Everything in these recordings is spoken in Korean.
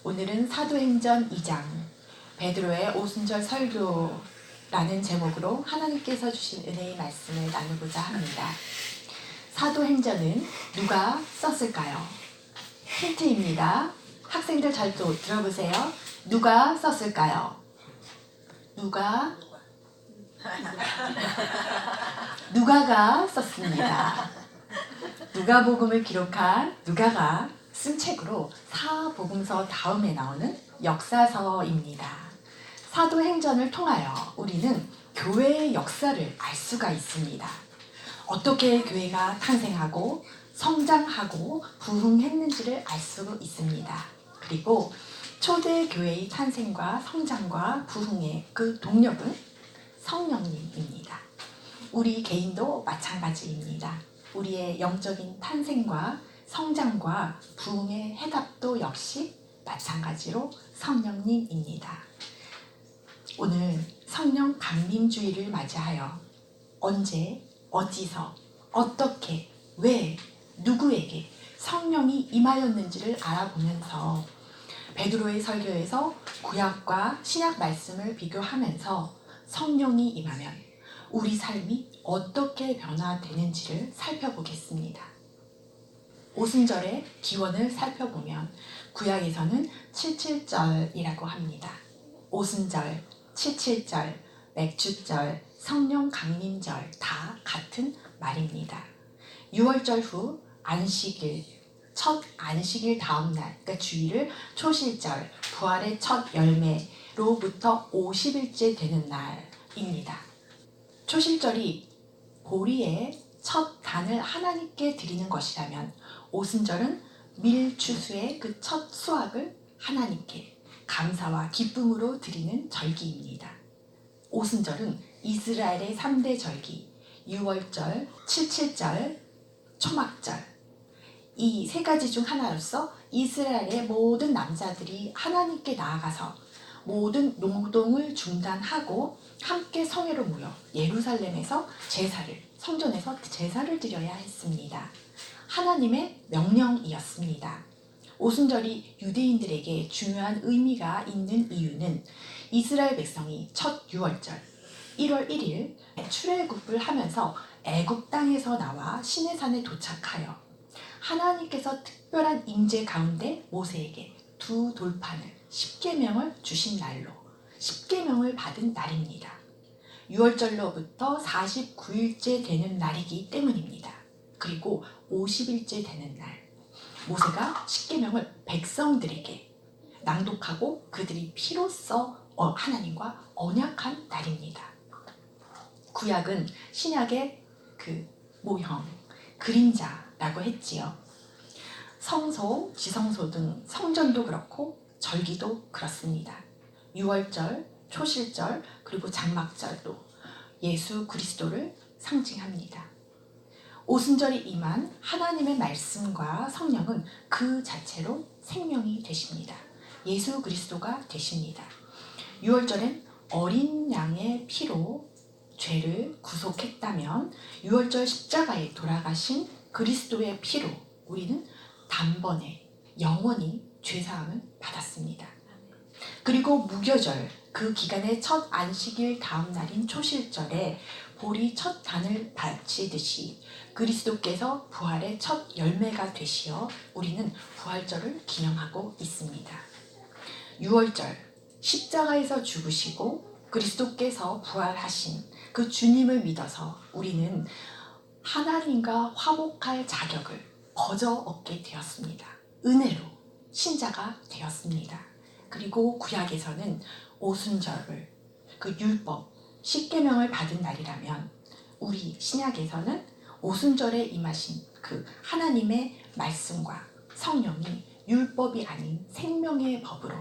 오늘은 사도행전 2장 베드로의 오순절 설교라는 제목으로 하나님께서 주신 은혜의 말씀을 나누고자 합니다. 사도행전은 누가 썼을까요? 힌트입니다. 학생들 잘 들어보세요. 누가 썼을까요? 누가가 썼습니다. 누가복음을 기록한 누가가 쓴 책으로 사복음서 다음에 나오는 역사서입니다. 사도행전을 통하여 우리는 교회의 역사를 알 수가 있습니다. 어떻게 교회가 탄생하고 성장하고 부흥했는지를 알 수 있습니다. 그리고 초대 교회의 탄생과 성장과 부흥의 그 동력은 성령님입니다. 우리 개인도 마찬가지입니다. 우리의 영적인 탄생과 성장과 부흥의 해답도 역시 마찬가지로 성령님입니다. 오늘 성령 감림주의를 맞이하여 언제, 어디서, 어떻게, 왜, 누구에게 성령이 임하였는지를 알아보면서 베드로의 설교에서 구약과 신약 말씀을 비교하면서 성령이 임하면 우리 삶이 어떻게 변화되는지를 살펴보겠습니다. 오순절의 기원을 살펴보면 구약에서는 칠칠절이라고 합니다. 오순절, 칠칠절, 맥주절, 성령 강림절 다 같은 말입니다. 6월절 후 안식일, 첫 안식일 다음 날, 그러니까 주일을 초실절, 부활의 첫 열매로부터 50일째 되는 날입니다. 초실절이 보리의 첫 단을 하나님께 드리는 것이라면 오순절은 밀추수의 그 첫 수확을 하나님께 감사와 기쁨으로 드리는 절기입니다. 오순절은 이스라엘의 3대 절기, 6월절, 칠칠절, 초막절 이 세 가지 중 하나로서 이스라엘의 모든 남자들이 하나님께 나아가서 모든 노동을 중단하고 함께 성회로 모여 예루살렘에서 성전에서 제사를 드려야 했습니다. 하나님의 명령이었습니다. 오순절이 유대인들에게 중요한 의미가 있는 이유는 이스라엘 백성이 첫 6월절 1월 1일 출애굽을 하면서 애굽 땅에서 나와 시내산에 도착하여 하나님께서 특별한 임재 가운데 모세에게 두 돌판을 10계명을 주신 날로 10계명을 받은 날입니다. 6월절로부터 49일째 되는 날이기 때문입니다. 그리고 50일째 되는 날 모세가 10계명을 백성들에게 낭독하고 그들이 피로써 하나님과 언약한 날입니다. 구약은 신약의 그 모형, 그림자라고 했지요. 성소, 지성소 등 성전도 그렇고 절기도 그렇습니다. 6월절, 초실절, 그리고 장막절도 예수 그리스도를 상징합니다. 오순절이 임한 하나님의 말씀과 성령은 그 자체로 생명이 되십니다. 예수 그리스도가 되십니다. 6월절엔 어린 양의 피로 죄를 구속했다면 6월절 십자가에 돌아가신 그리스도의 피로 우리는 단번에 영원히 죄사함을 받았습니다. 그리고 무교절 그 기간의 첫 안식일 다음 날인 초실절에 보리 첫 단을 바치듯이 그리스도께서 부활의 첫 열매가 되시어 우리는 부활절을 기념하고 있습니다. 6월절 십자가에서 죽으시고 그리스도께서 부활하신 그 주님을 믿어서 우리는 하나님과 화목할 자격을 거저 얻게 되었습니다. 은혜로 신자가 되었습니다. 그리고 구약에서는 오순절을 그 율법 10계명을 받은 날이라면 우리 신약에서는 오순절에 임하신 그 하나님의 말씀과 성령이 율법이 아닌 생명의 법으로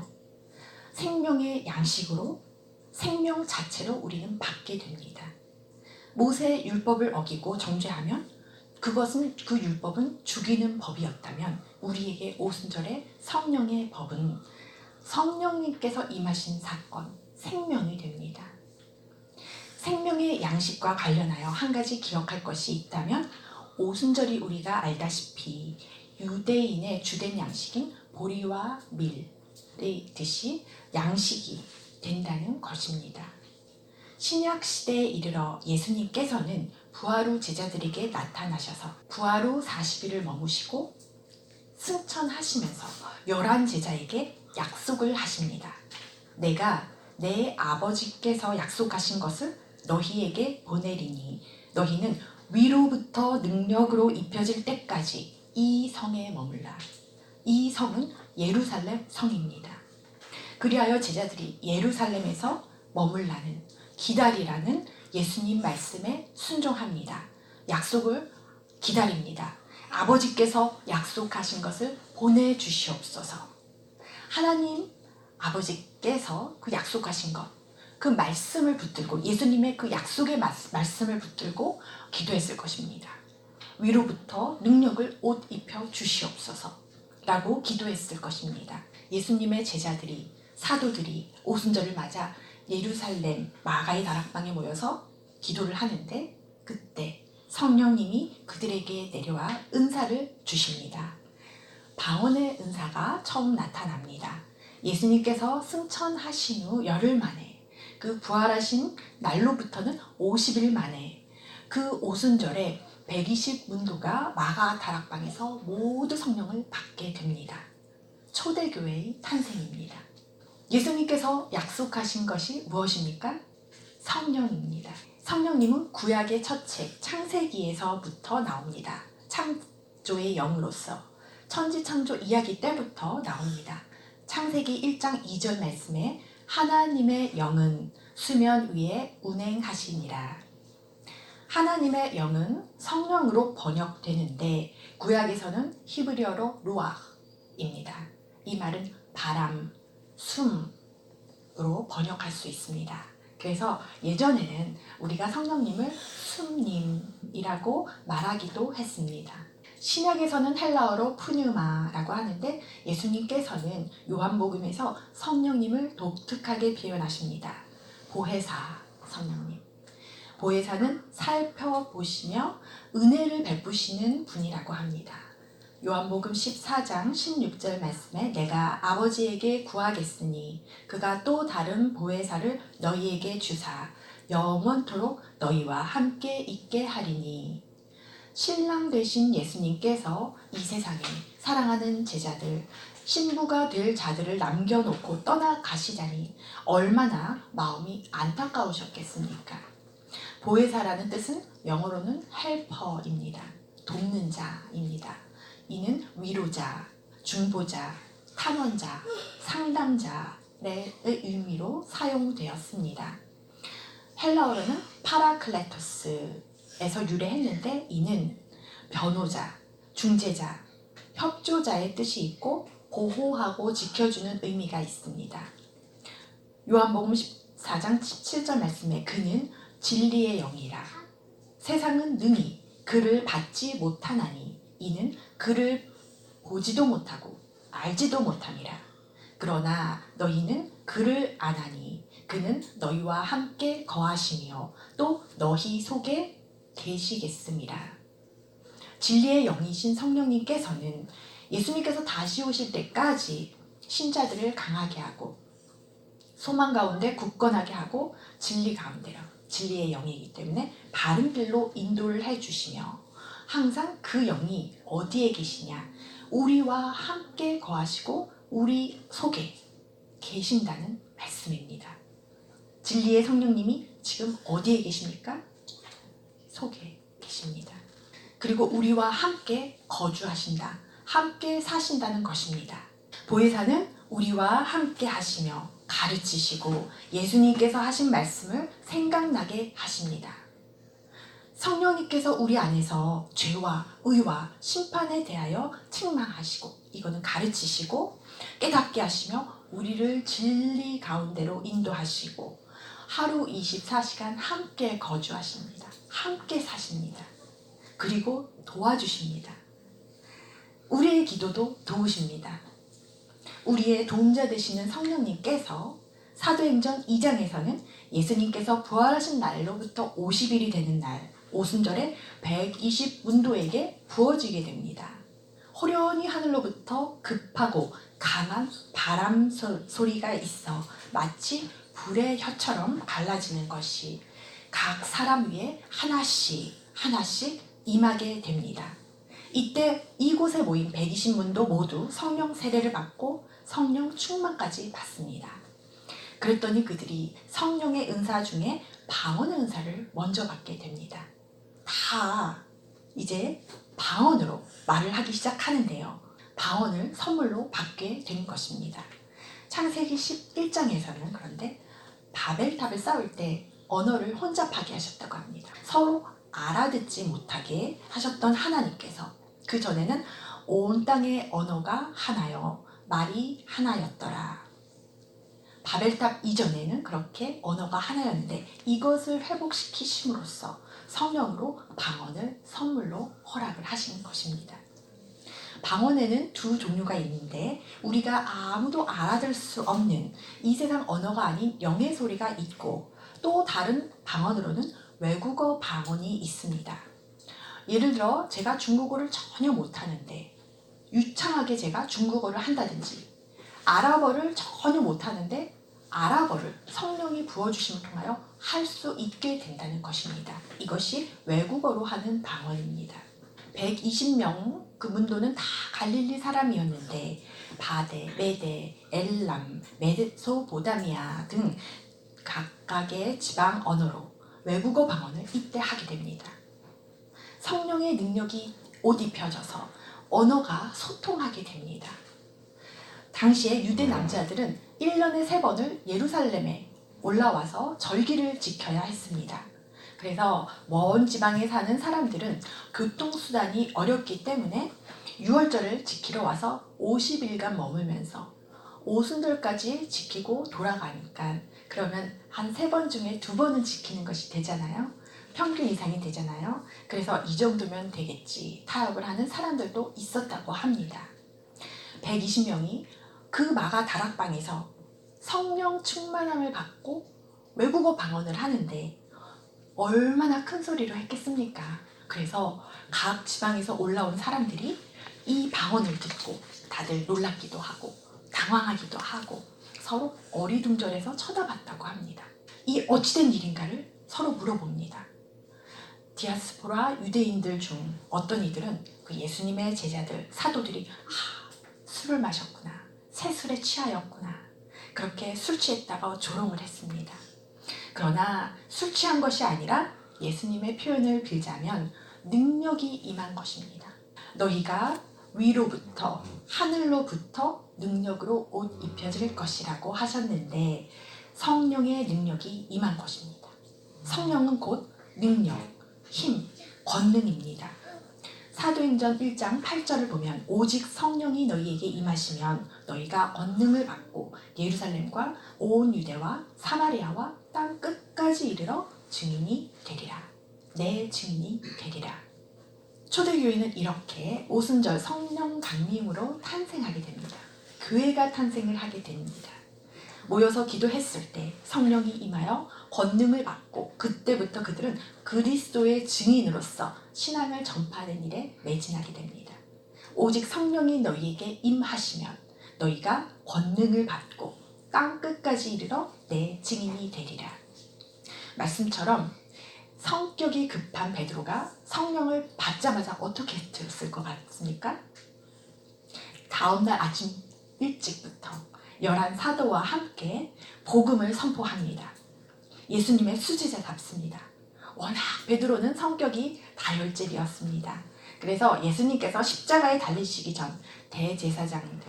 생명의 양식으로 생명 자체로 우리는 받게 됩니다. 모세의 율법을 어기고 정죄하면 그 율법은 죽이는 법이었다면 우리에게 오순절의 성령의 법은 성령님께서 임하신 사건, 생명이 됩니다. 생명의 양식과 관련하여 한 가지 기억할 것이 있다면 오순절이 우리가 알다시피 유대인의 주된 양식인 보리와 밀, 듯이 양식이 된다는 것입니다. 신약 시대에 이르러 예수님께서는 부활 후 제자들에게 나타나셔서 부활 후 40일을 머무시고 승천하시면서 11제자에게 약속을 하십니다. 내가 내 아버지께서 약속하신 것을 너희에게 보내리니 너희는 위로부터 능력으로 입혀질 때까지 이 성에 머물라. 이 성은 예루살렘 성입니다. 그리하여 제자들이 예루살렘에서 머물라는, 기다리라는 예수님 말씀에 순종합니다. 약속을 기다립니다. 아버지께서 약속하신 것을 보내주시옵소서. 하나님 아버지께서 그 약속하신 것, 그 말씀을 붙들고, 예수님의 그 약속의 말씀을 붙들고 기도했을 것입니다. 위로부터 능력을 옷 입혀 주시옵소서 라고 기도했을 것입니다. 예수님의 제자들이, 사도들이 오순절을 맞아 예루살렘 마가의 다락방에 모여서 기도를 하는데, 그때 성령님이 그들에게 내려와 은사를 주십니다. 방언의 은사가 처음 나타납니다. 예수님께서 승천하신 후 열흘 만에, 그 부활하신 날로부터는 50일 만에 그 오순절에 120문도가 마가 다락방에서 모두 성령을 받게 됩니다. 초대교회의 탄생입니다. 예수님께서 약속하신 것이 무엇입니까? 성령입니다. 성령님은 구약의 첫 책 창세기에서부터 나옵니다. 창조의 영으로서 천지창조 이야기 때부터 나옵니다. 창세기 1장 2절 말씀에 하나님의 영은 수면 위에 운행하시니라. 하나님의 영은 성령으로 번역되는데 구약에서는 히브리어로 루아흐입니다. 이 말은 바람, 숨으로 번역할 수 있습니다. 그래서 예전에는 우리가 성령님을 숨님이라고 말하기도 했습니다. 신약에서는 헬라어로 푸뉴마라고 하는데 예수님께서는 요한복음에서 성령님을 독특하게 표현하십니다. 보혜사 성령님. 보혜사는 살펴보시며 은혜를 베푸시는 분이라고 합니다. 요한복음 14장 16절 말씀에 내가 아버지에게 구하겠으니 그가 또 다른 보혜사를 너희에게 주사 영원토록 너희와 함께 있게 하리니. 신랑 되신 예수님께서 이 세상에 사랑하는 제자들, 신부가 될 자들을 남겨놓고 떠나가시다니 얼마나 마음이 안타까우셨겠습니까? 보혜사라는 뜻은 영어로는 헬퍼입니다. 돕는 자입니다. 이는 위로자, 중보자, 탄원자, 상담자의 의미로 사용되었습니다. 헬라어로는 파라클레토스에서 유래했는데 이는 변호자, 중재자, 협조자의 뜻이 있고 보호하고 지켜주는 의미가 있습니다. 요한복음 14장 17절 말씀에 그는 진리의 영이라. 세상은 능히 그를 받지 못하나니 이는 그를 보지도 못하고 알지도 못함이라. 그러나 너희는 그를 아나니 그는 너희와 함께 거하시며 또 너희 속에 계시겠음이라. 진리의 영이신 성령님께서는 예수님께서 다시 오실 때까지 신자들을 강하게 하고 소망 가운데 굳건하게 하고 진리 가운데로, 진리의 영이기 때문에 바른 길로 인도를 해주시며 항상 그 영이 어디에 계시냐, 우리와 함께 거하시고 우리 속에 계신다는 말씀입니다. 진리의 성령님이 지금 어디에 계십니까? 속에 계십니다. 그리고 우리와 함께 거주하신다, 함께 사신다는 것입니다. 보혜사는 우리와 함께 하시며 가르치시고 예수님께서 하신 말씀을 생각나게 하십니다. 성령님께서 우리 안에서 죄와 의와 심판에 대하여 책망하시고 이거는 가르치시고 깨닫게 하시며 우리를 진리 가운데로 인도하시고 하루 24시간 함께 거주하십니다. 함께 사십니다. 그리고 도와주십니다. 우리의 기도도 도우십니다. 우리의 도움자 되시는 성령님께서 사도행전 2장에서는 예수님께서 부활하신 날로부터 50일이 되는 날 오순절에 120문도에게 부어지게 됩니다. 호련히 하늘로부터 급하고 강한 바람 소리가 있어 마치 불의 혀처럼 갈라지는 것이 각 사람 위에 하나씩 하나씩 임하게 됩니다. 이때 이곳에 모인 120문도 모두 성령 세례를 받고 성령 충만까지 받습니다. 그랬더니 그들이 성령의 은사 중에 방언의 은사를 먼저 받게 됩니다. 다 이제 방언으로 말을 하기 시작하는데요. 방언을 선물로 받게 된 것입니다. 창세기 11장에서는 그런데 바벨탑을 쌓을 때 언어를 혼잡하게 하셨다고 합니다. 서로 알아듣지 못하게 하셨던 하나님께서 그 전에는 온 땅의 언어가 하나요 말이 하나였더라. 바벨탑 이전에는 그렇게 언어가 하나였는데 이것을 회복시키심으로써 성령으로 방언을 선물로 허락을 하신 것입니다. 방언에는 두 종류가 있는데 우리가 아무도 알아들 수 없는 이 세상 언어가 아닌 영의 소리가 있고 또 다른 방언으로는 외국어 방언이 있습니다. 예를 들어 제가 중국어를 전혀 못하는데 유창하게 제가 중국어를 한다든지 아랍어를 전혀 못하는데 아랍어를 성령이 부어주심을 통하여 할 수 있게 된다는 것입니다. 이것이 외국어로 하는 방언입니다. 120명 그 문도는 다 갈릴리 사람이었는데 바데, 메데, 엘람, 메소포타미아 등 각각의 지방 언어로 외국어 방언을 이때 하게 됩니다. 성령의 능력이 옷 입혀져서 언어가 소통하게 됩니다. 당시에 유대 남자들은 1년에 3번을 예루살렘에 올라와서 절기를 지켜야 했습니다. 그래서 먼 지방에 사는 사람들은 교통수단이 어렵기 때문에 6월절을 지키러 와서 50일간 머물면서 오순절까지 지키고 돌아가니까 그러면 한 3번 중에 2번은 지키는 것이 되잖아요. 평균 이상이 되잖아요. 그래서 이 정도면 되겠지 타협을 하는 사람들도 있었다고 합니다. 120명이 그 마가 다락방에서 성령 충만함을 받고 외국어 방언을 하는데 얼마나 큰 소리로 했겠습니까? 그래서 각 지방에서 올라온 사람들이 이 방언을 듣고 다들 놀랍기도 하고 당황하기도 하고 서로 어리둥절해서 쳐다봤다고 합니다. 이 어찌된 일인가를 서로 물어봅니다. 디아스포라 유대인들 중 어떤 이들은 그 예수님의 제자들, 사도들이 술을 마셨구나, 새술에 취하였구나 그렇게 술 취했다가 조롱을 했습니다. 그러나 술 취한 것이 아니라 예수님의 표현을 빌자면 능력이 임한 것입니다. 너희가 위로부터 하늘로부터 능력으로 옷 입혀질 것이라고 하셨는데 성령의 능력이 임한 것입니다. 성령은 곧 능력, 힘, 권능입니다. 사도행전 1장 8절을 보면 오직 성령이 너희에게 임하시면 너희가 권능을 받고 예루살렘과 온 유대와 사마리아와 땅 끝까지 이르러 증인이 되리라. 내 증인이 되리라. 초대교회는 이렇게 오순절 성령 강림으로 탄생하게 됩니다. 교회가 탄생을 하게 됩니다. 모여서 기도했을 때 성령이 임하여 권능을 받고 그때부터 그들은 그리스도의 증인으로서 신앙을 전파하는 일에 매진하게 됩니다. 오직 성령이 너희에게 임하시면 너희가 권능을 받고 땅 끝까지 이르러 내 증인이 되리라. 말씀처럼 성격이 급한 베드로가 성령을 받자마자 어떻게 들었을 것 같습니까? 다음날 아침 일찍부터 11 사도와 함께 복음을 선포합니다. 예수님의 수제자답습니다. 워낙 베드로는 성격이 다혈질이었습니다. 그래서 예수님께서 십자가에 달리시기 전 대제사장들,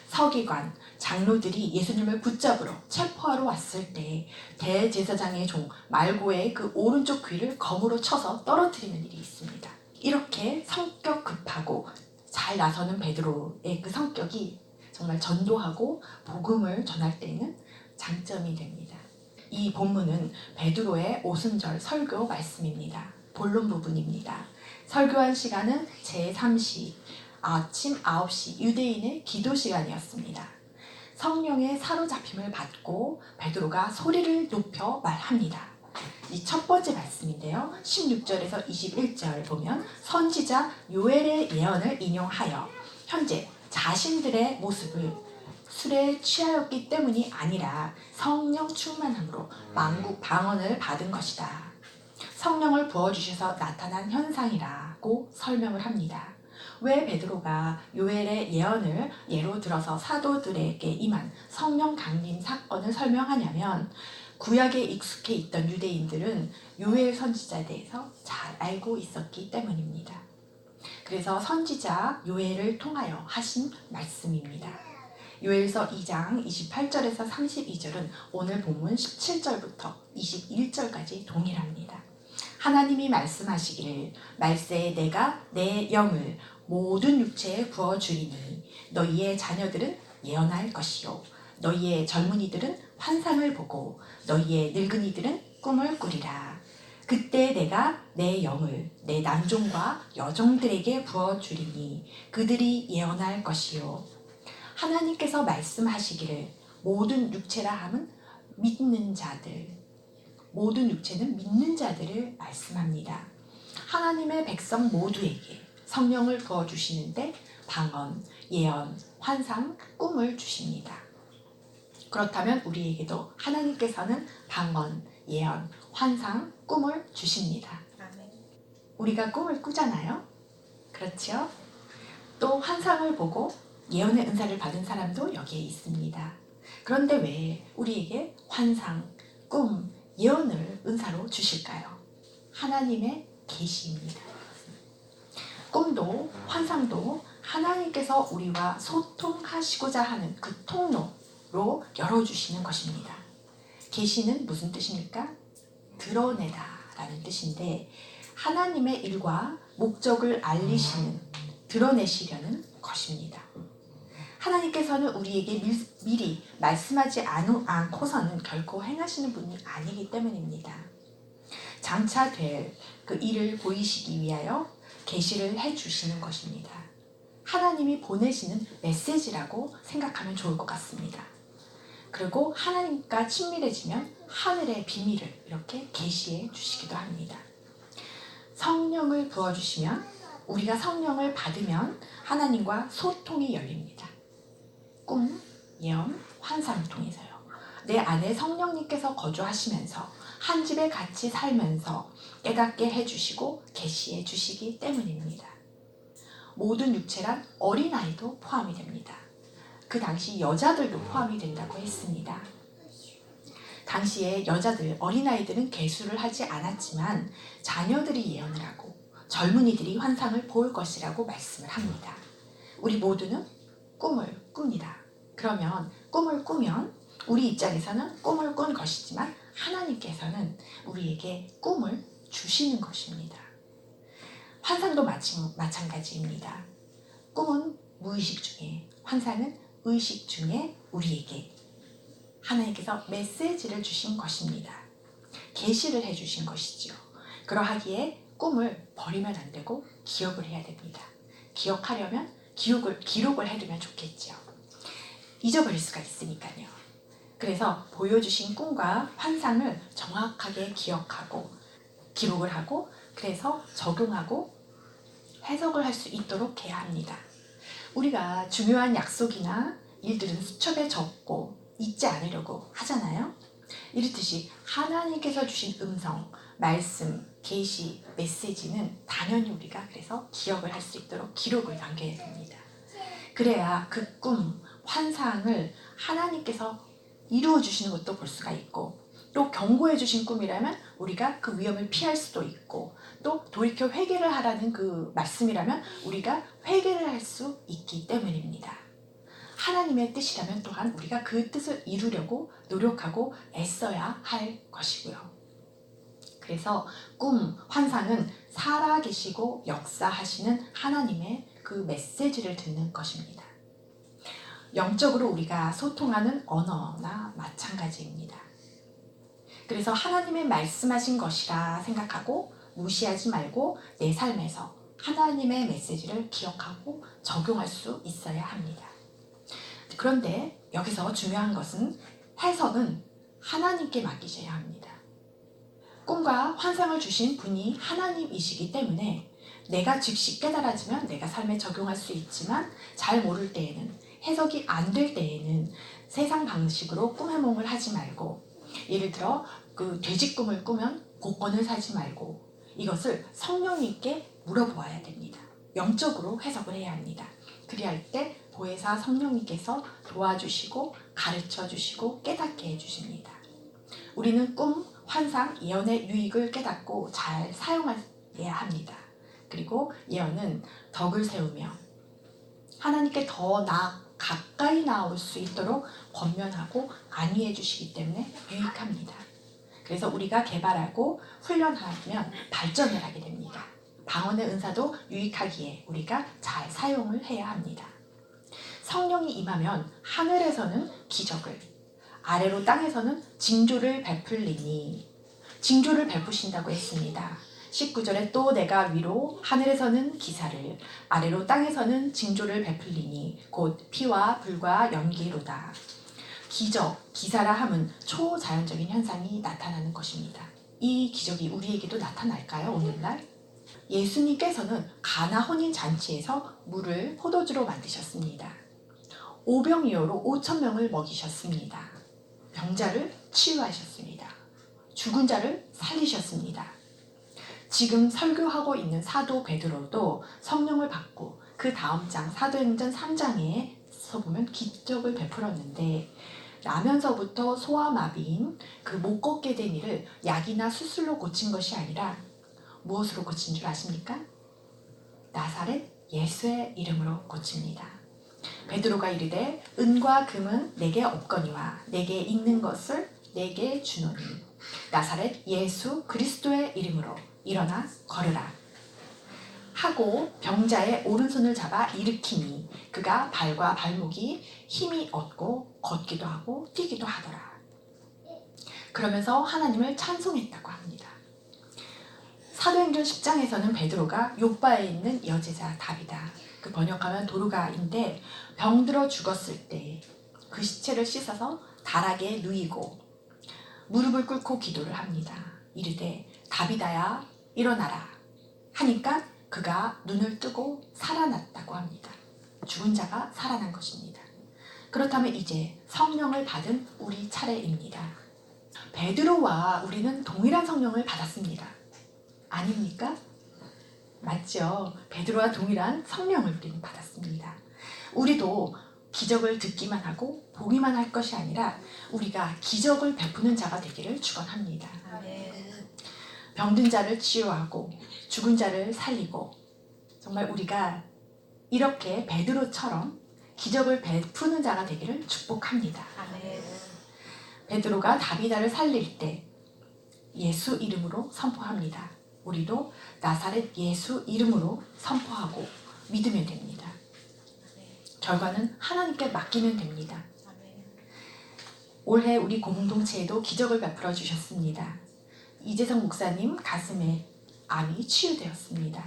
서기관, 장로들이 예수님을 붙잡으러 체포하러 왔을 때 대제사장의 종 말고의 그 오른쪽 귀를 검으로 쳐서 떨어뜨리는 일이 있습니다. 이렇게 성격 급하고 잘 나서는 베드로의 그 성격이 정말 전도하고 복음을 전할 때에는 장점이 됩니다. 이 본문은 베드로의 오순절 설교 말씀입니다. 본론 부분입니다. 설교한 시간은 제3시 아침 9시 유대인의 기도 시간이었습니다. 성령의 사로잡힘을 받고 베드로가 소리를 높여 말합니다. 이 첫 번째 말씀인데요. 16절에서 21절 보면 선지자 요엘의 예언을 인용하여 현재 자신들의 모습을 술에 취하였기 때문이 아니라 성령 충만함으로 만국 방언을 받은 것이다. 성령을 부어주셔서 나타난 현상이라고 설명을 합니다. 왜 베드로가 요엘의 예언을 예로 들어서 사도들에게 임한 성령 강림 사건을 설명하냐면 구약에 익숙해 있던 유대인들은 요엘 선지자에 대해서 잘 알고 있었기 때문입니다. 그래서 선지자 요엘을 통하여 하신 말씀입니다. 요엘서 2장 28절에서 32절은 오늘 본문 17절부터 21절까지 동일합니다. 하나님이 말씀하시기를 말세에 내가 내 영을 모든 육체에 부어주리니 너희의 자녀들은 예언할 것이요 너희의 젊은이들은 환상을 보고 너희의 늙은이들은 꿈을 꾸리라. 그때 내가 내 영을 내 남종과 여종들에게 부어주리니 그들이 예언할 것이요. 하나님께서 말씀하시기를 모든 육체라 함은 믿는 자들, 모든 육체는 믿는 자들을 말씀합니다. 하나님의 백성 모두에게 성령을 부어주시는데 방언, 예언, 환상, 꿈을 주십니다. 그렇다면 우리에게도 하나님께서는 방언, 예언, 환상, 꿈을 주십니다. 우리가 꿈을 꾸잖아요. 그렇죠? 또 환상을 보고 예언의 은사를 받은 사람도 여기에 있습니다. 그런데 왜 우리에게 환상, 꿈, 예언을 은사로 주실까요? 하나님의 계시입니다. 꿈도 환상도 하나님께서 우리와 소통하시고자 하는 그 통로로 열어주시는 것입니다. 계시는 무슨 뜻입니까? 드러내다 라는 뜻인데 하나님의 일과 목적을 알리시는, 드러내시려는 것입니다. 하나님께서는 우리에게 미리 말씀하지 않고서는 결코 행하시는 분이 아니기 때문입니다. 장차 될 그 일을 보이시기 위하여 계시를 해주시는 것입니다. 하나님이 보내시는 메시지라고 생각하면 좋을 것 같습니다. 그리고 하나님과 친밀해지면 하늘의 비밀을 이렇게 계시해 주시기도 합니다. 성령을 부어주시면 우리가 성령을 받으면 하나님과 소통이 열립니다. 꿈, 예언, 환상을 통해서요. 내 안에 성령님께서 거주하시면서 한 집에 같이 살면서 깨닫게 해주시고 계시해 주시기 때문입니다. 모든 육체란 어린아이도 포함이 됩니다. 그 당시 여자들도 포함이 된다고 했습니다. 당시에 여자들, 어린아이들은 계수를 하지 않았지만 자녀들이 예언을 하고 젊은이들이 환상을 볼 것이라고 말씀을 합니다. 우리 모두는 꿈을 꿉니다. 그러면 꿈을 꾸면 우리 입장에서는 꿈을 꾼 것이지만 하나님께서는 우리에게 꿈을 주시는 것입니다. 환상도 마찬가지입니다. 꿈은 무의식 중에, 환상은 의식 중에 우리에게 하나님께서 메시지를 주신 것입니다. 계시를 해주신 것이지요. 그러하기에 꿈을 버리면 안 되고 기억을 해야 됩니다. 기억하려면 기록을 해두면 좋겠죠. 잊어버릴 수가 있으니까요. 그래서 보여주신 꿈과 환상을 정확하게 기억하고 기록을 하고 그래서 적용하고 해석을 할 수 있도록 해야 합니다. 우리가 중요한 약속이나 일들은 수첩에 적고 잊지 않으려고 하잖아요. 이렇듯이 하나님께서 주신 음성, 말씀, 계시, 메시지는 당연히 우리가 그래서 기억을 할 수 있도록 기록을 남겨야 됩니다. 그래야 그 꿈, 환상을 하나님께서 이루어 주시는 것도 볼 수가 있고 또 경고해 주신 꿈이라면 우리가 그 위험을 피할 수도 있고 또 돌이켜 회개를 하라는 그 말씀이라면 우리가 회개를 할 수 있기 때문입니다. 하나님의 뜻이라면 또한 우리가 그 뜻을 이루려고 노력하고 애써야 할 것이고요. 그래서 꿈, 환상은 살아계시고 역사하시는 하나님의 그 메시지를 듣는 것입니다. 영적으로 우리가 소통하는 언어나 마찬가지입니다. 그래서 하나님의 말씀하신 것이라 생각하고 무시하지 말고 내 삶에서 하나님의 메시지를 기억하고 적용할 수 있어야 합니다. 그런데 여기서 중요한 것은 해석은 하나님께 맡기셔야 합니다. 꿈과 환상을 주신 분이 하나님이시기 때문에 내가 즉시 깨달아지면 내가 삶에 적용할 수 있지만 잘 모를 때에는, 해석이 안 될 때에는 세상 방식으로 꿈 해몽을 하지 말고, 예를 들어 그 돼지 꿈을 꾸면 복권을 사지 말고 이것을 성령님께 물어보아야 됩니다. 영적으로 해석을 해야 합니다. 그리할 때 보혜사 성령님께서 도와주시고 가르쳐주시고 깨닫게 해주십니다. 우리는 꿈, 환상, 예언의 유익을 깨닫고 잘 사용해야 합니다. 그리고 예언은 덕을 세우며 하나님께 더 가까이 나올 수 있도록 권면하고 안위해 주시기 때문에 유익합니다. 그래서 우리가 개발하고 훈련하면 발전을 하게 됩니다. 방언의 은사도 유익하기에 우리가 잘 사용을 해야 합니다. 성령이 임하면 하늘에서는 기적을, 아래로 땅에서는 징조를 베풀리니, 징조를 베푸신다고 했습니다. 19절에 또 내가 위로 하늘에서는 기사를, 아래로 땅에서는 징조를 베풀리니 곧 피와 불과 연기로다. 기적, 기사라 함은 초자연적인 현상이 나타나는 것입니다. 이 기적이 우리에게도 나타날까요? 오늘날? 예수님께서는 가나 혼인잔치에서 물을 포도주로 만드셨습니다. 오병이어로 5,000명을 먹이셨습니다. 병자를 치유하셨습니다. 죽은 자를 살리셨습니다. 지금 설교하고 있는 사도 베드로도 성령을 받고 그 다음 장 사도행전 3장에서 보면 기적을 베풀었는데, 나면서부터 소아마비인 그 못 걷게 된 이를 약이나 수술로 고친 것이 아니라 무엇으로 고친 줄 아십니까? 나사렛 예수의 이름으로 고칩니다. 베드로가 이르되 은과 금은 내게 없거니와 내게 있는 것을 내게 주노니 나사렛 예수 그리스도의 이름으로 일어나 걸으라 하고 병자의 오른손을 잡아 일으키니 그가 발과 발목이 힘이 얻고 걷기도 하고 뛰기도 하더라. 그러면서 하나님을 찬송했다고 합니다. 사도행전 10장에서는 베드로가 욥바에 있는 여제자 다비다, 그 번역하면 도르가인데, 병들어 죽었을 때 그 시체를 씻어서 다락에 누이고 무릎을 꿇고 기도를 합니다. 이르되 다비다야 일어나라 하니까 그가 눈을 뜨고 살아났다고 합니다. 죽은 자가 살아난 것입니다. 그렇다면 이제 성령을 받은 우리 차례입니다. 베드로와 우리는 동일한 성령을 받았습니다. 아닙니까? 맞죠? 베드로와 동일한 성령을 우리는 받았습니다. 우리도 기적을 듣기만 하고 보기만 할 것이 아니라 우리가 기적을 베푸는 자가 되기를 축원합니다. 병든 자를 치유하고 죽은 자를 살리고, 정말 우리가 이렇게 베드로처럼 기적을 베푸는 자가 되기를 축복합니다. 베드로가 다비다를 살릴 때 예수 이름으로 선포합니다. 우리도 나사렛 예수 이름으로 선포하고 믿으면 됩니다. 결과는 하나님께 맡기면 됩니다. 올해 우리 공동체에도 기적을 베풀어 주셨습니다. 이재성 목사님 가슴에 암이 치유되었습니다.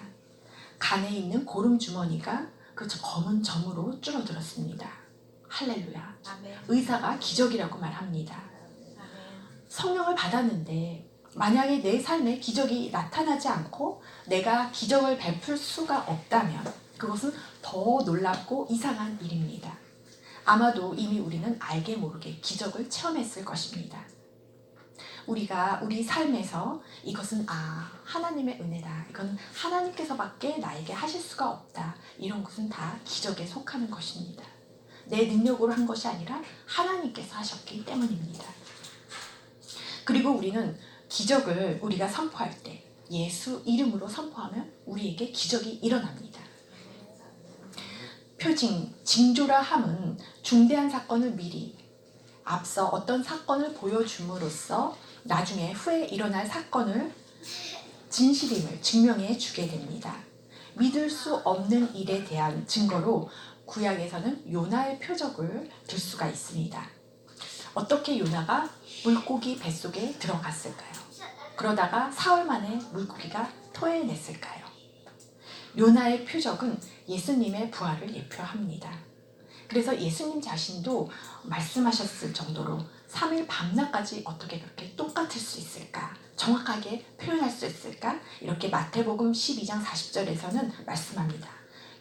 간에 있는 고름 주머니가 그 검은 점으로 줄어들었습니다. 할렐루야. 의사가 기적이라고 말합니다. 성령을 받았는데 만약에 내 삶에 기적이 나타나지 않고 내가 기적을 베풀 수가 없다면 그것은 더 놀랍고 이상한 일입니다. 아마도 이미 우리는 알게 모르게 기적을 체험했을 것입니다. 우리가 우리 삶에서 이것은 하나님의 은혜다, 이건 하나님께서밖에 나에게 하실 수가 없다, 이런 것은 다 기적에 속하는 것입니다. 내 능력으로 한 것이 아니라 하나님께서 하셨기 때문입니다. 그리고 우리는 기적을 우리가 선포할 때 예수 이름으로 선포하면 우리에게 기적이 일어납니다. 표징, 징조라 함은 중대한 사건을 미리 앞서 어떤 사건을 보여줌으로써 나중에 후에 일어날 사건을 진실임을 증명해 주게 됩니다. 믿을 수 없는 일에 대한 증거로 구약에서는 요나의 표적을 들 수가 있습니다. 어떻게 요나가 물고기 뱃속에 들어갔을까요? 그러다가 사흘 만에 물고기가 토해냈을까요? 요나의 표적은 예수님의 부활을 예표합니다. 그래서 예수님 자신도 말씀하셨을 정도로 3일 밤낮까지 어떻게 그렇게 똑같을 수 있을까? 정확하게 표현할 수 있을까? 이렇게 마태복음 12장 40절에서는 말씀합니다.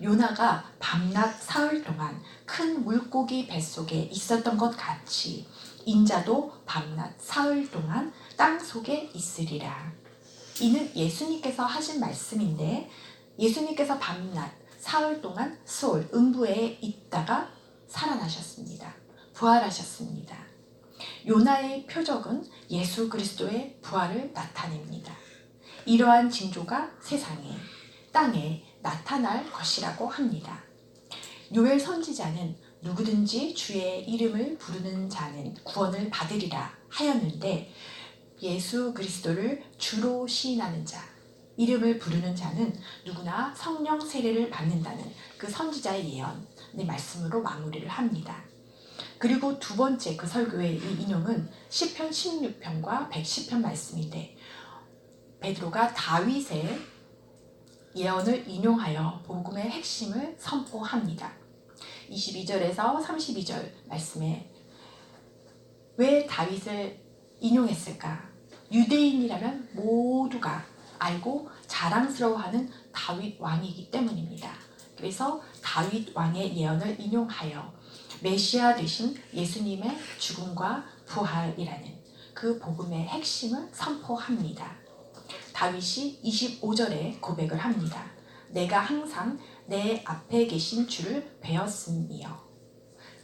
요나가 밤낮 사흘 동안 큰 물고기 뱃속에 있었던 것 같이 인자도 밤낮 사흘 동안 땅 속에 있으리라. 이는 예수님께서 하신 말씀인데, 예수님께서 밤낮 사흘 동안 수올 음부에 있다가 살아나셨습니다. 부활하셨습니다. 요나의 표적은 예수 그리스도의 부활을 나타냅니다. 이러한 징조가 세상에, 땅에 나타날 것이라고 합니다. 요엘 선지자는 누구든지 주의 이름을 부르는 자는 구원을 받으리라 하였는데, 예수 그리스도를 주로 시인하는 자, 이름을 부르는 자는 누구나 성령 세례를 받는다는 그 선지자의 예언의 말씀으로 마무리를 합니다. 그리고 두 번째 그 설교의 이 인용은 시편 16편과 110편 말씀인데, 베드로가 다윗의 예언을 인용하여 복음의 핵심을 선포합니다. 22절에서 32절 말씀에 왜 다윗을 인용했을까? 유대인이라면 모두가 알고 자랑스러워하는 다윗 왕이기 때문입니다. 그래서 다윗 왕의 예언을 인용하여 메시아 되신 예수님의 죽음과 부활이라는 그 복음의 핵심을 선포합니다. 다윗이 25절에 고백을 합니다. 내가 항상 내 앞에 계신 주를 배웠음이요.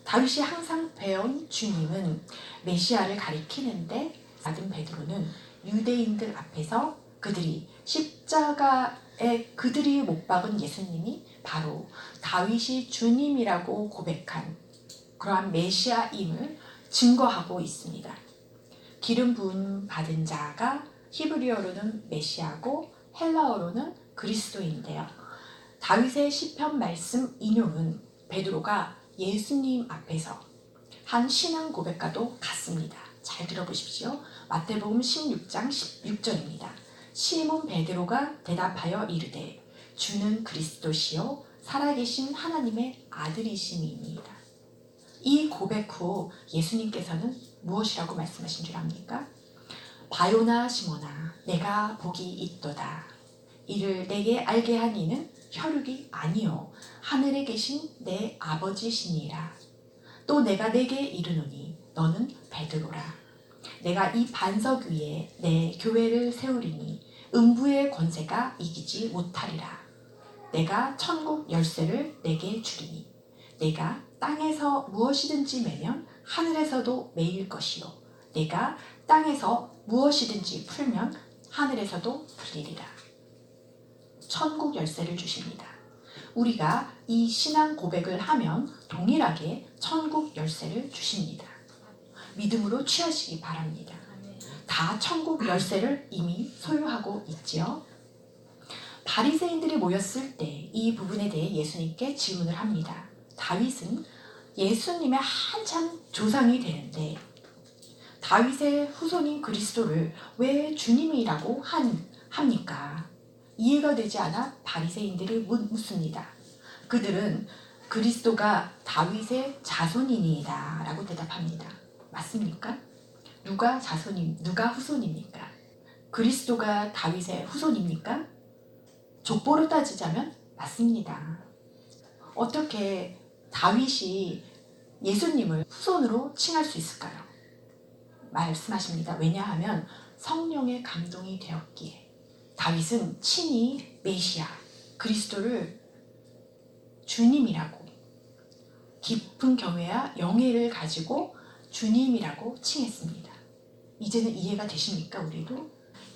다윗이 항상 배운 주님은 메시아를 가리키는데, 받은 베드로는 유대인들 앞에서 그들이 십자가에 그들이 못 박은 예수님이 바로 다윗이 주님이라고 고백한 그러한 메시아임을 증거하고 있습니다. 기름 부음 받은 자가 히브리어로는 메시아고 헬라어로는 그리스도인데요. 다윗의 시편 말씀 인용은 베드로가 예수님 앞에서 한 신앙 고백과도 같습니다. 잘 들어보십시오. 마태복음 16장 16절입니다. 시몬 베드로가 대답하여 이르되 주는 그리스도시요 살아계신 하나님의 아들이심이니이다. 이 고백 후 예수님께서는 무엇이라고 말씀하신 줄 압니까? 바요나 시몬아 내가 복이 있도다. 이를 내게 알게 한 이는 혈육이 아니요 하늘에 계신 내 아버지시니라. 또 내가 내게 이르노니 너는 베드로라. 내가 이 반석 위에 내 교회를 세우리니 음부의 권세가 이기지 못하리라. 내가 천국 열쇠를 내게 주리니 내가 땅에서 무엇이든지 매면 하늘에서도 매일 것이요 내가 땅에서 무엇이든지 풀면 하늘에서도 풀리리라. 천국 열쇠를 주십니다. 우리가 이 신앙 고백을 하면 동일하게 천국 열쇠를 주십니다. 믿음으로 취하시기 바랍니다. 다 천국 열쇠를 이미 소유하고 있지요. 바리새인들이 모였을 때 이 부분에 대해 예수님께 질문을 합니다. 다윗은 예수님의 한참 조상이 되는데 다윗의 후손인 그리스도를 왜 주님이라고 합니까? 이해가 되지 않아 바리새인들이 묻습니다. 그들은 그리스도가 다윗의 자손이니이다 라고 대답합니다. 맞습니까? 누가 후손입니까? 그리스도가 다윗의 후손입니까? 족보로 따지자면 맞습니다. 어떻게 다윗이 예수님을 후손으로 칭할 수 있을까요? 말씀하십니다. 왜냐하면 성령의 감동이 되었기에. 다윗은 친히 메시아 그리스도를 주님이라고 깊은 경외와 영예를 가지고 주님이라고 칭했습니다. 이제는 이해가 되십니까? 우리도?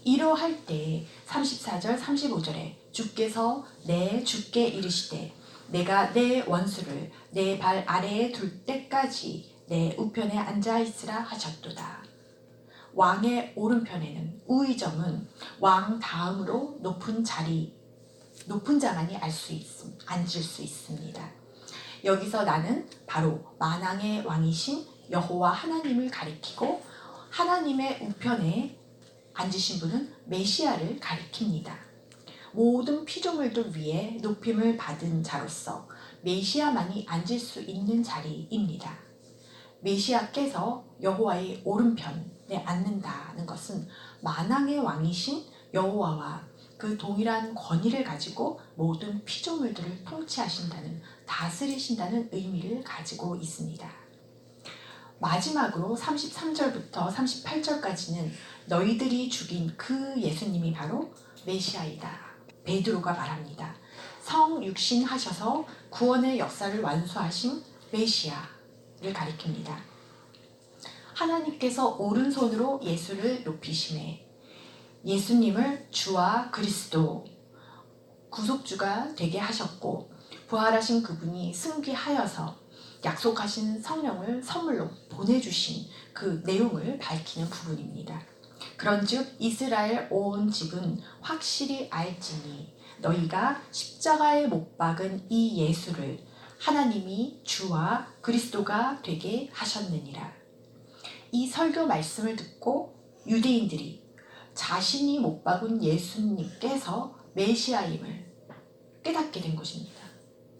이러할 때 34절 35절에 주께서 내 주께 이르시되 내가 내 원수를 내 발 아래에 둘 때까지 내 우편에 앉아있으라 하셨도다. 왕의 오른편에는 우의정은 왕 다음으로 높은 자만이 앉을 수 있습니다. 여기서 나는 바로 만왕의 왕이신 여호와 하나님을 가리키고 하나님의 우편에 앉으신 분은 메시아를 가리킵니다. 모든 피조물들 위에 높임을 받은 자로서 메시아만이 앉을 수 있는 자리입니다. 메시아께서 여호와의 오른편 앉는다는 것은 만왕의 왕이신 여호와와 그 동일한 권위를 가지고 모든 피조물들을 통치하신다는, 다스리신다는 의미를 가지고 있습니다. 마지막으로 33절부터 38절까지는 너희들이 죽인 그 예수님이 바로 메시아이다. 베드로가 말합니다. 성육신 하셔서 구원의 역사를 완수하신 메시아를 가리킵니다. 하나님께서 오른손으로 예수를 높이심에 예수님을 주와 그리스도, 구속주가 되게 하셨고 부활하신 그분이 승귀하여서 약속하신 성령을 선물로 보내주신 그 내용을 밝히는 부분입니다. 그런즉 이스라엘 온 집은 확실히 알지니 너희가 십자가에 못 박은 이 예수를 하나님이 주와 그리스도가 되게 하셨느니라. 이 설교 말씀을 듣고 유대인들이 자신이 못 박은 예수님께서 메시아임을 깨닫게 된 것입니다.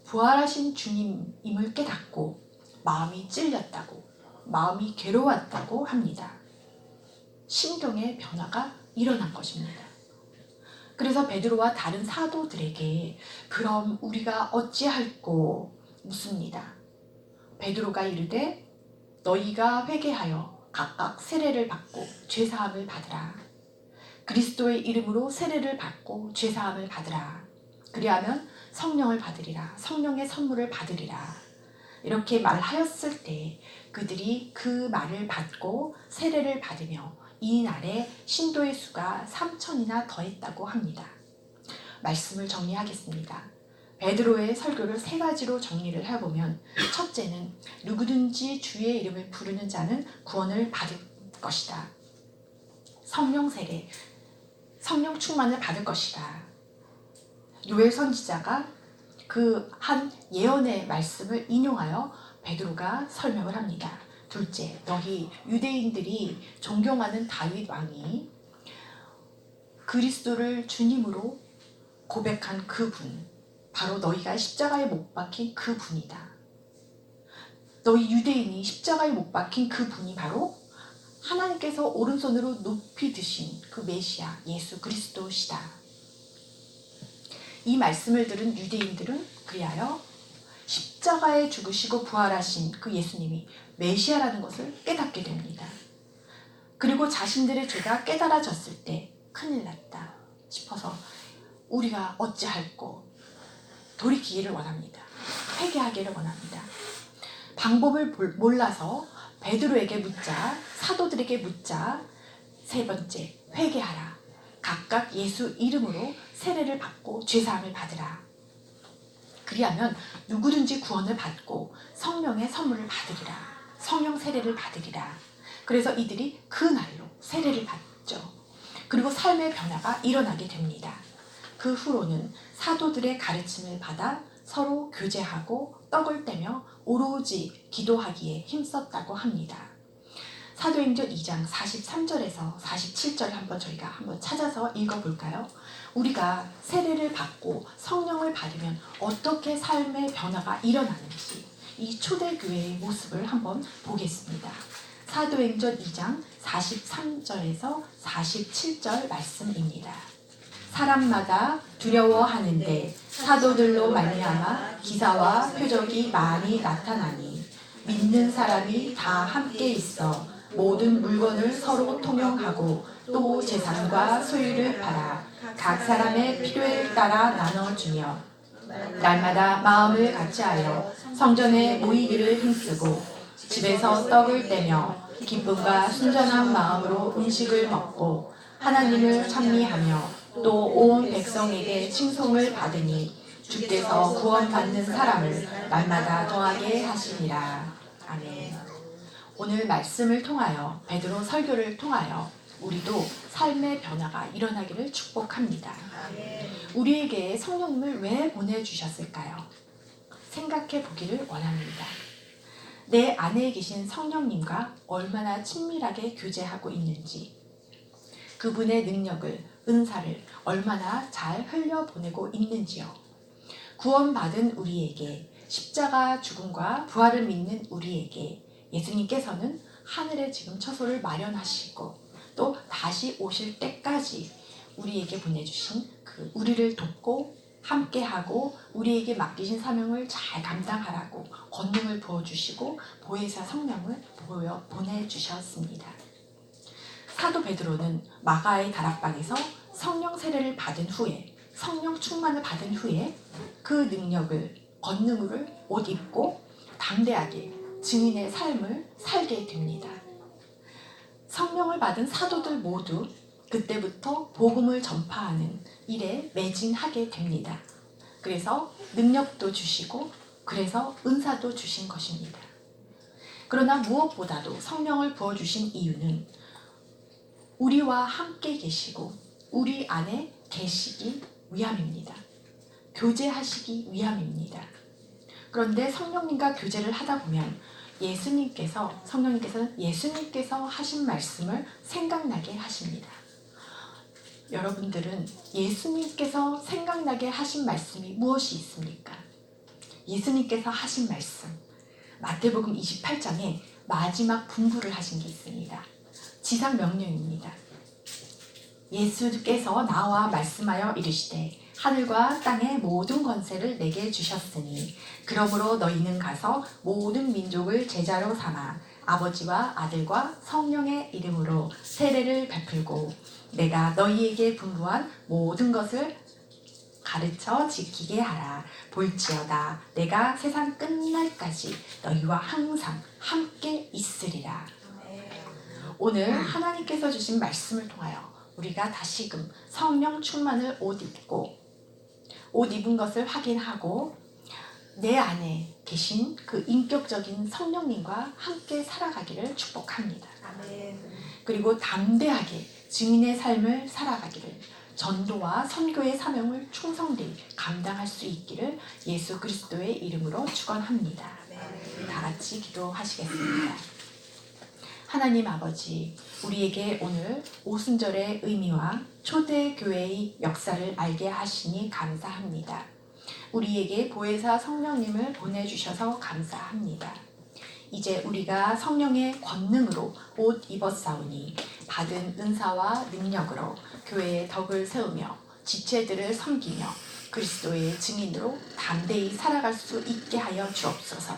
부활하신 주님임을 깨닫고 마음이 찔렸다고, 마음이 괴로웠다고 합니다. 심경의 변화가 일어난 것입니다. 그래서 베드로와 다른 사도들에게 그럼 우리가 어찌할꼬 묻습니다. 베드로가 이르되 너희가 회개하여 각각 세례를 받고 죄사함을 받으라. 그리스도의 이름으로 세례를 받고 죄사함을 받으라. 그리하면 성령을 받으리라. 성령의 선물을 받으리라. 이렇게 말하였을 때 그들이 그 말을 받고 세례를 받으며 이날에 신도의 수가 3,000이나 더했다고 합니다. 말씀을 정리하겠습니다. 베드로의 설교를 3가지로 정리를 해보면, 첫째는 누구든지 주의 이름을 부르는 자는 구원을 받을 것이다. 성령 세례, 성령 충만을 받을 것이다. 요엘 선지자가 그 한 예언의 말씀을 인용하여 베드로가 설명을 합니다. 둘째, 너희 유대인들이 존경하는 다윗 왕이 그리스도를 주님으로 고백한 그분, 바로 너희가 십자가에 못 박힌 그분이다. 너희 유대인이 십자가에 못 박힌 그분이 바로 하나님께서 오른손으로 높이 드신 그 메시아 예수 그리스도시다. 이 말씀을 들은 유대인들은 그리하여 십자가에 죽으시고 부활하신 그 예수님이 메시아라는 것을 깨닫게 됩니다. 그리고 자신들의 죄가 깨달아졌을 때 큰일 났다 싶어서 우리가 어찌할꼬 돌이키기를 원합니다. 회개하기를 원합니다. 방법을 몰라서 베드로에게 묻자, 사도들에게 묻자, 세 번째, 회개하라. 각각 예수 이름으로 세례를 받고 죄사함을 받으라. 그리하면 누구든지 구원을 받고 성령의 선물을 받으리라. 성령 세례를 받으리라. 그래서 이들이 그 날로 세례를 받죠. 그리고 삶의 변화가 일어나게 됩니다. 그 후로는 사도들의 가르침을 받아 서로 교제하고 떡을 떼며 오로지 기도하기에 힘썼다고 합니다. 사도행전 2장 43절에서 47절 저희가 한번 찾아서 읽어볼까요? 우리가 세례를 받고 성령을 받으면 어떻게 삶의 변화가 일어나는지 이 초대교회의 모습을 한번 보겠습니다. 사도행전 2장 43절에서 47절 말씀입니다. 사람마다 두려워하는데 사도들로 말미암아 기사와 표적이 많이 나타나니 믿는 사람이 다 함께 있어 모든 물건을 서로 통용하고 또 재산과 소유를 팔아 각 사람의 필요에 따라 나눠주며 날마다 마음을 같이하여 성전에 모이기를 힘쓰고 집에서 떡을 떼며 기쁨과 순전한 마음으로 음식을 먹고 하나님을 찬미하며 또 온 백성에게 칭송을 받으니 주께서 구원받는 사람을 날마다 더하게 하시니라. 아멘. 오늘 말씀을 통하여 베드로 설교를 통하여 우리도 삶의 변화가 일어나기를 축복합니다. 우리에게 성령님을 왜 보내주셨을까요? 생각해 보기를 원합니다. 내 안에 계신 성령님과 얼마나 친밀하게 교제하고 있는지, 그분의 능력을, 은사를 얼마나 잘 흘려보내고 있는지요. 구원받은 우리에게, 십자가 죽음과 부활을 믿는 우리에게 예수님께서는 하늘에 지금 처소를 마련하시고 또 다시 오실 때까지 우리에게 보내주신 그 우리를 돕고 함께하고 우리에게 맡기신 사명을 잘 감당하라고 권능을 부어주시고 보혜사 성령을 보내주셨습니다. 사도 베드로는 마가의 다락방에서 성령 세례를 받은 후에 성령 충만을 받은 후에 그 능력을 권능을 옷 입고 담대하게 증인의 삶을 살게 됩니다. 성령을 받은 사도들 모두 그때부터 복음을 전파하는 일에 매진하게 됩니다. 그래서 능력도 주시고 그래서 은사도 주신 것입니다. 그러나 무엇보다도 성령을 부어주신 이유는 우리와 함께 계시고 우리 안에 계시기 위함입니다. 교제하시기 위함입니다. 그런데 성령님과 교제를 하다 보면 성령님께서는 예수님께서 하신 말씀을 생각나게 하십니다. 여러분들은 예수님께서 생각나게 하신 말씀이 무엇이 있습니까? 예수님께서 하신 말씀, 마태복음 28장에 마지막 분부를 하신 게 있습니다. 지상 명령입니다. 예수께서 나와 말씀하여 이르시되 하늘과 땅의 모든 권세를 내게 주셨으니 그러므로 너희는 가서 모든 민족을 제자로 삼아 아버지와 아들과 성령의 이름으로 세례를 베풀고 내가 너희에게 분부한 모든 것을 가르쳐 지키게 하라. 볼지어다 내가 세상 끝날까지 너희와 항상 함께 있으리라. 오늘 하나님께서 주신 말씀을 통하여 우리가 다시금 성령 충만을 옷 입은 것을 확인하고 내 안에 계신 그 인격적인 성령님과 함께 살아가기를 축복합니다. 그리고 담대하게 증인의 삶을 살아가기를, 전도와 선교의 사명을 충성되이 감당할 수 있기를 예수 그리스도의 이름으로 축원합니다. 다 같이 기도하시겠습니다. 하나님 아버지, 우리에게 오늘 오순절의 의미와 초대교회의 역사를 알게 하시니 감사합니다. 우리에게 보혜사 성령님을 보내주셔서 감사합니다. 이제 우리가 성령의 권능으로 옷 입었사오니 받은 은사와 능력으로 교회의 덕을 세우며 지체들을 섬기며 그리스도의 증인으로 담대히 살아갈 수 있게 하여 주옵소서.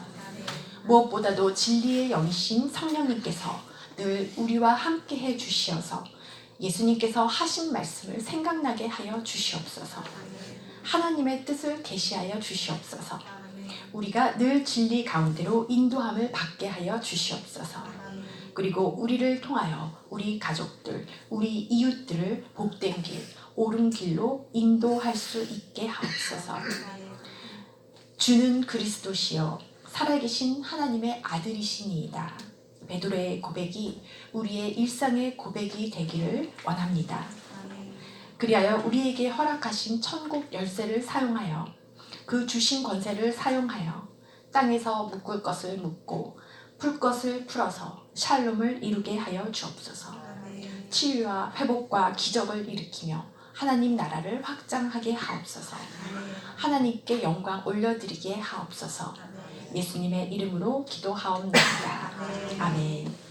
무엇보다도 진리의 영이신 성령님께서 늘 우리와 함께 해 주시어서 예수님께서 하신 말씀을 생각나게 하여 주시옵소서. 하나님의 뜻을 계시하여 주시옵소서. 우리가 늘 진리 가운데로 인도함을 받게 하여 주시옵소서. 그리고 우리를 통하여 우리 가족들, 우리 이웃들을 복된 길, 옳은 길로 인도할 수 있게 하옵소서. 주는 그리스도시요 살아계신 하나님의 아들이시니이다. 베드로의 고백이 우리의 일상의 고백이 되기를 원합니다. 그리하여 우리에게 허락하신 천국 열쇠를 사용하여 그 주신 권세를 사용하여 땅에서 묶을 것을 묶고 풀 것을 풀어서 샬롬을 이루게 하여 주옵소서. 치유와 회복과 기적을 일으키며 하나님 나라를 확장하게 하옵소서. 하나님께 영광 올려드리게 하옵소서. 예수님의 이름으로 기도하옵나이다. 아멘.